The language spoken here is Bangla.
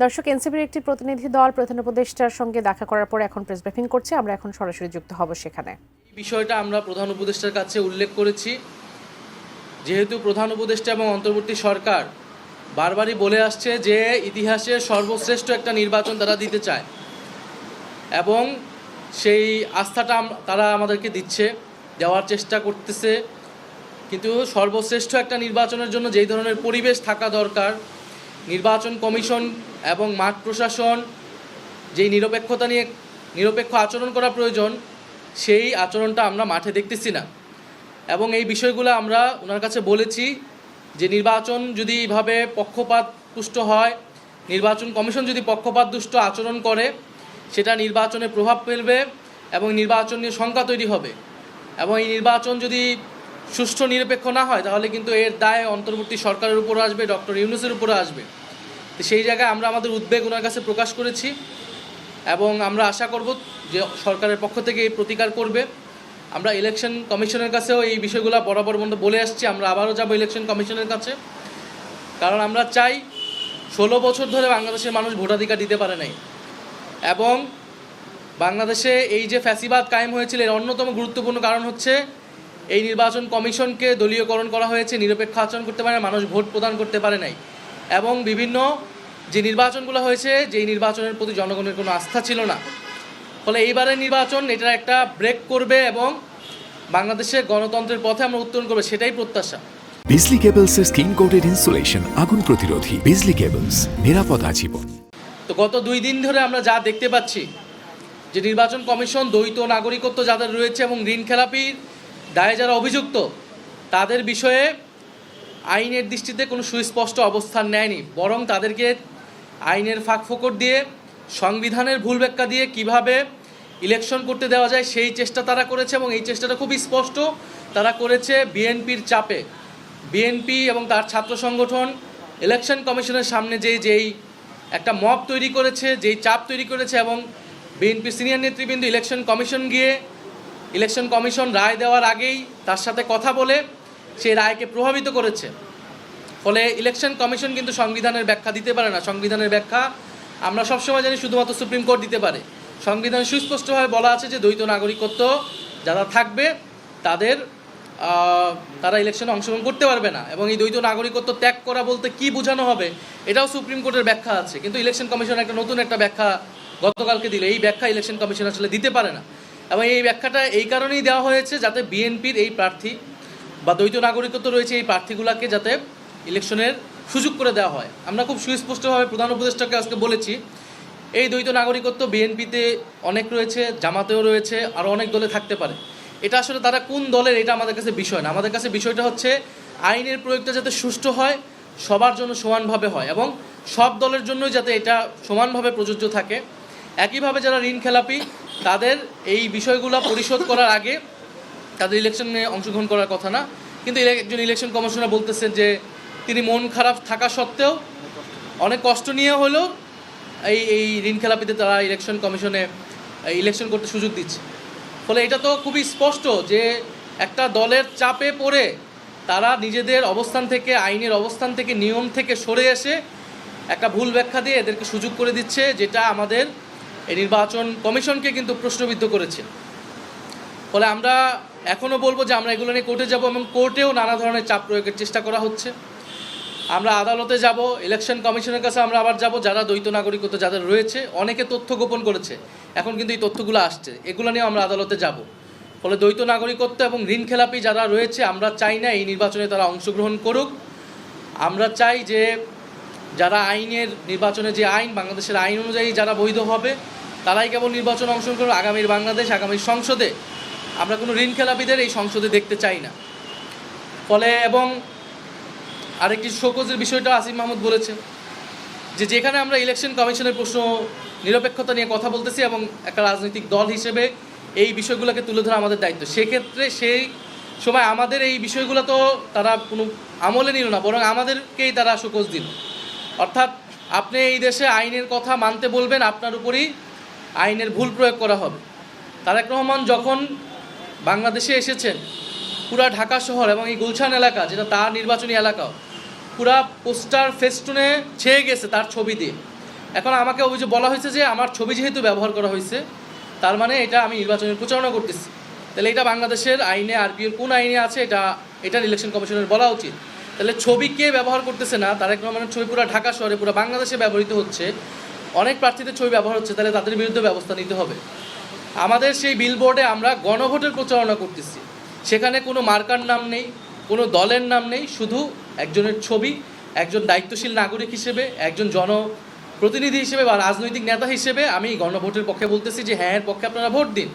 দর্শক, এনসিপির একটি প্রতিনিধি দল প্রধান উপদেষ্টার সঙ্গে দেখা করার পর এখন প্রেস ব্রিফিং করছে। আমরা এখন সরাসরি যুক্ত হব সেখানে। এই বিষয়টা আমরা প্রধান উপদেষ্টার কাছে উল্লেখ করেছি। যেহেতু প্রধান উপদেষ্টা এবং অন্তর্বর্তী সরকার বারবারই বলে আসছে যে ইতিহাসের সর্বশ্রেষ্ঠ একটা নির্বাচন তারা দিতে চায় এবং সেই আস্থাটা তারা আমাদেরকে দিচ্ছে, দেওয়ার চেষ্টা করতেছে। কিন্তু সর্বশ্রেষ্ঠ একটা নির্বাচনের জন্য যেই ধরনের পরিবেশ থাকা দরকার, নির্বাচন কমিশন এবং মাঠ প্রশাসন যেই নিরপেক্ষ আচরণ করা প্রয়োজন, সেই আচরণটা আমরা মাঠে দেখতেছি না। এবং এই বিষয়গুলো আমরা ওনার কাছে বলেছি যে নির্বাচন যদি এইভাবে পক্ষপাতদুষ্ট হয়, নির্বাচন কমিশন যদি পক্ষপাতদুষ্ট আচরণ করে, সেটা নির্বাচনে প্রভাব ফেলবে এবং নির্বাচন নিয়ে শঙ্কা তৈরি হবে। এবং এই নির্বাচন যদি সুষ্ঠু নিরপেক্ষ না হয় তাহলে কিন্তু এর দায় অন্তর্বর্তী সরকারের উপর আসবে, ডক্টর ইউনূসের উপরে আসবে। তো সেই জায়গায় আমরা আমাদের উদ্বেগ ওনার কাছে প্রকাশ করেছি এবং আমরা আশা করব যে সরকারের পক্ষ থেকে এই প্রতিকার করবে। আমরা ইলেকশন কমিশনের কাছেও এই বিষয়গুলো বরাবর বলে আসছি। আমরা আবারও যাব ইলেকশন কমিশনের কাছে, কারণ আমরা চাই 16 বছর ধরে বাংলাদেশের মানুষ ভোটাধিকার দিতে পারে নাই এবং বাংলাদেশে এই যে ফ্যাসিবাদ কায়েম হয়েছিল এর অন্যতম গুরুত্বপূর্ণ কারণ হচ্ছে এই নির্বাচন কমিশনকে দলীয়করণ করা হয়েছে, নিরপেক্ষ আচরণ করতে পারে না, মানুষ ভোট প্রদান করতে পারে নাই এবং বিভিন্ন যে নির্বাচনগুলো হয়েছে যেই নির্বাচনের প্রতি জনগণের কোনো আস্থা ছিল না। ফলে এইবারের নির্বাচন এটা একটা ব্রেক করবে এবং বাংলাদেশের গণতন্ত্রের পথে আমরা উত্তরণ করবে, সেটাই প্রত্যাশা। বিজলি কেবলসের স্কিন কোটেড ইনসুলেশন আগুন প্রতিরোধী। বিজলি কেবলস, নিরাপদ আজীবন। তো গত 2 দিন ধরে আমরা যা দেখতে পাচ্ছি যে নির্বাচন কমিশন দ্বৈত নাগরিকত্ব যাদের রয়েছে এবং ঋণ খেলাপির দায়ে যারা অভিযুক্ত তাদের বিষয়ে আইনের দৃষ্টিতে কোনো সুস্পষ্ট অবস্থান নেয়নি, বরং তাদেরকে আইনের ফাঁকফোকর দিয়ে, সংবিধানের ভুল ব্যাখ্যা দিয়ে কিভাবে ইলেকশন করতে দেওয়া যায় সেই চেষ্টা তারা করেছে এবং এই চেষ্টাটা খুবই স্পষ্ট তারা করেছে বিএনপির চাপে। বিএনপি এবং তার ছাত্র সংগঠন ইলেকশন কমিশনের সামনে যেই একটা মব তৈরি করেছে, যেই চাপ তৈরি করেছে এবং বিএনপির সিনিয়র নেতৃবৃন্দ ইলেকশন কমিশন গিয়ে ইলেকশন কমিশন রায় দেওয়ার আগেই তার সাথে কথা বলে সেই রায়কে প্রভাবিত করেছে। ফলে ইলেকশন কমিশন কিন্তু সংবিধানের ব্যাখ্যা দিতে পারে না। সংবিধানের ব্যাখ্যা আমরা সবসময় জানি শুধুমাত্র সুপ্রিম কোর্ট দিতে পারে। সংবিধানে সুস্পষ্টভাবে বলা আছে যে দ্বৈত নাগরিকত্ব যারা থাকবে তারা ইলেকশনে অংশগ্রহণ করতে পারবে না এবং এই দ্বৈত নাগরিকত্ব ত্যাগ করা বলতে কি বোঝানো হবে এটাও সুপ্রিম কোর্টের ব্যাখ্যা আছে। কিন্তু ইলেকশন কমিশন নতুন একটা ব্যাখ্যা গতকালকে দিল। এই ব্যাখ্যা ইলেকশন কমিশন আসলে দিতে পারে না এবং এই ব্যাখ্যাটা এই কারণেই দেওয়া হয়েছে যাতে বিএনপির এই প্রার্থী বা দ্বৈত নাগরিকত্ব রয়েছে এই প্রার্থীগুলোকে যাতে ইলেকশনের সুযোগ করে দেওয়া হয়। আমরা খুব সুস্পষ্টভাবে প্রধান উপদেষ্টাকে আজকে বলেছি এই দ্বৈত নাগরিকত্ব বিএনপিতে অনেক রয়েছে, জামাতেও রয়েছে, আরও অনেক দলে থাকতে পারে। এটা আসলে তারা কোন দলের এটা আমাদের কাছে বিষয় না। আমাদের কাছে বিষয়টা হচ্ছে আইনের প্রয়োগটা যাতে সুষ্ঠু হয়, সবার জন্য সমানভাবে হয় এবং সব দলের জন্যই যাতে এটা সমানভাবে প্রযোজ্য থাকে। একইভাবে যারা ঋণ খেলাপি তাদের এই বিষয়গুলো পরিশোধ করার আগে তাদের ইলেকশনে অংশগ্রহণ করার কথা না। কিন্তু একজন ইলেকশন কমিশনার বলতেছেন যে তিনি মন খারাপ থাকা সত্ত্বেও অনেক কষ্ট নিয়ে হলেও এই ঋণ খেলাপিদের তারা ইলেকশন কমিশনে ইলেকশন করতে সুযোগ দিচ্ছে। ফলে এটা তো খুবই স্পষ্ট যে একটা দলের চাপে পড়ে তারা নিজেদের অবস্থান থেকে, আইনের অবস্থান থেকে, নিয়ম থেকে সরে এসে একটা ভুল ব্যাখ্যা দিয়ে এদেরকে সুযোগ করে দিচ্ছে, যেটা আমাদের এই নির্বাচন কমিশনকে কিন্তু প্রশ্নবিদ্ধ করেছে। ফলে আমরা এখনও বলবো যে আমরা এগুলো নিয়ে কোর্টে যাব এবং কোর্টেও নানা ধরনের চাপ প্রয়োগের চেষ্টা করা হচ্ছে। আমরা আদালতে যাব, ইলেকশন কমিশনের কাছে আমরা আবার যাব। যারা দ্বৈত নাগরিকত্ব যাদের রয়েছে, অনেকে তথ্য গোপন করেছে, এখন কিন্তু এই তথ্যগুলো আসছে, এগুলো নিয়ে আমরা আদালতে যাব। ফলে দ্বৈত নাগরিকত্ব এবং ঋণ খেলাপি যারা রয়েছে আমরা চাই না এই নির্বাচনে তারা অংশগ্রহণ করুক। আমরা চাই যে যারা নির্বাচনে যে আইন, বাংলাদেশের আইন অনুযায়ী যারা বৈধ হবে তারাই কেবল নির্বাচনে অংশগ্রহণ করবে। আগামীর বাংলাদেশ, আগামীর সংসদে আমরা কোনো ঋণ খেলাপিদের এই সংসদে দেখতে চাই না। ফলে এবং আরেকটি শোকজের বিষয়টা আসিফ মাহমুদ বলেছে যে যেখানে আমরা ইলেকশন কমিশনের প্রশ্ন নিরপেক্ষতা নিয়ে কথা বলতেছি এবং একটা রাজনৈতিক দল হিসেবে এই বিষয়গুলোকে তুলে ধরা আমাদের দায়িত্ব, সেক্ষেত্রে সেই সময় আমাদের এই বিষয়গুলো তো তারা কোনো আমলে নিল না, বরং আমাদেরকেই তারা শোকজ দিল। অর্থাৎ আপনি এই দেশে আইনের কথা মানতে বলবেন, আপনার উপরই আইনের ভুল প্রয়োগ করা হবে। তারেক রহমান যখন বাংলাদেশে এসেছেন, পুরা ঢাকা শহর এবং এই গুলশান এলাকা যেটা তার নির্বাচনী এলাকাও পুরা পোস্টার ফেস্টুনে ছেয়ে গেছে তার ছবি দিয়ে। এখন আমাকে অভিযোগ বলা হয়েছে যে আমার ছবি যেহেতু ব্যবহার করা হয়েছে তার মানে এটা আমি নির্বাচনের প্রচারণা করতেছি। তাহলে এটা বাংলাদেশের আইনে আরপিএর কোন আইনে আছে এটার ইলেকশন কমিশনের বলা উচিত। তাহলে ছবি কে ব্যবহার করতেছে না, তারেক রহমানের ছবি পুরো ঢাকা শহরে পুরো বাংলাদেশে ব্যবহৃত হচ্ছে, অনেক প্রার্থীদের ছবি ব্যবহার হচ্ছে, তাহলে তাদের বিরুদ্ধে ব্যবস্থা নিতে হবে। আমাদের সেই বিলবোর্ডে আমরা গণভোটের প্রচারণা করতেছি, সেখানে কোনো মার্কার নাম নেই, কোনো দলের নাম নেই, শুধু একজনের ছবি। একজন দায়িত্বশীল নাগরিক হিসেবে, একজন জনপ্রতিনিধি হিসেবে বা রাজনৈতিক নেতা হিসেবে আমি গণভোটের পক্ষে বলতেছি যে হ্যাঁ এর পক্ষে আপনারা ভোট দিন।